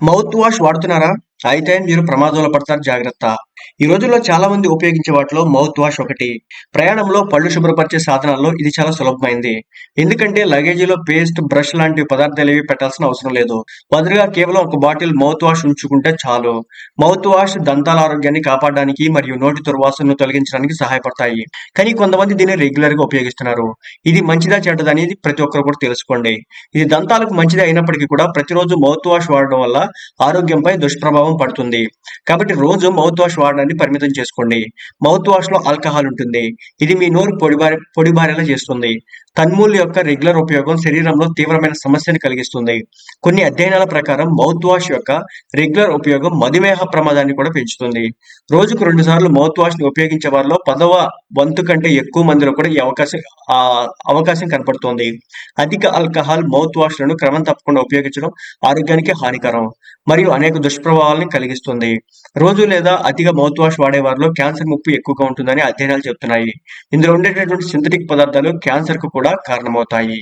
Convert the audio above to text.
Mouth wash వాడుతున్నారా? అయితే మీరు ప్రమాదంలో పడతారు జాగ్రత్త. ఈ రోజుల్లో చాలా మంది ఉపయోగించే వాటిలో మౌత్ వాష్ ఒకటి. ప్రయాణంలో పళ్ళు శుభ్రపరిచే సాధనాల్లో ఇది చాలా సులభమైంది. ఎందుకంటే లగేజీలో పేస్ట్, బ్రష్ లాంటి పదార్థాలేవి పెట్టాల్సిన అవసరం లేదు. బదులుగా కేవలం ఒక బాటిల్ మౌత్ వాష్ ఉంచుకుంటే చాలు. మౌత్ వాష్ దంతాల ఆరోగ్యాన్ని కాపాడడానికి మరియు నోటి దుర్వాసనను తొలగించడానికి సహాయపడతాయి. కానీ కొంతమంది దీన్ని రెగ్యులర్ గా ఉపయోగిస్తున్నారు. ఇది మంచిదా చెడ్డదా అనేది ప్రతి ఒక్కరు కూడా తెలుసుకోండి. ఇది దంతాలకు మంచిదే అయినప్పటికీ కూడా ప్రతిరోజు మౌత్ వాష్ వాడడం వల్ల ఆరోగ్యంపై దుష్ప్రభావం పడుతుంది. కాబట్టి రోజు మౌత్ వాష్ వాడడాన్ని పరిమితం చేసుకోండి. మౌత్ వాష్ లో ఆల్కహాల్ ఉంటుంది. ఇది మీ నోరు పొడిబారేలా చేస్తుంది. తన్మూల్ యొక్క రెగ్యులర్ ఉపయోగం శరీరంలో తీవ్రమైన సమస్యను కలిగిస్తుంది. కొన్ని అధ్యయనాల ప్రకారం మౌత్ వాష్ యొక్క రెగ్యులర్ ఉపయోగం మధుమేహ ప్రమాదాన్ని కూడా పెంచుతుంది. రోజుకు 2 సార్లు మౌత్ వాష్ ని ఉపయోగించే వారిలో 10వ వంతు కంటే ఎక్కువ మందిలో కూడా ఈ ఆ అవకాశం కనపడుతోంది. అధిక ఆల్కహాల్ మౌత్ వాష్ లను క్రమం తప్పకుండా ఉపయోగించడం ఆరోగ్యానికి హానికరం మరియు అనేక దుష్ప్రభావాలను కలిగిస్తుంది. రోజు లేదా అతిగా మౌత్ వాష్ వాడే వారిలో క్యాన్సర్ ముప్పు ఎక్కువగా ఉంటుందని అధ్యయనాలు చెబుతున్నాయి. ఇందులో ఉండేటటువంటి సింథటిక్ పదార్థాలు క్యాన్సర్ కు కూడా కారణమవుతాయి.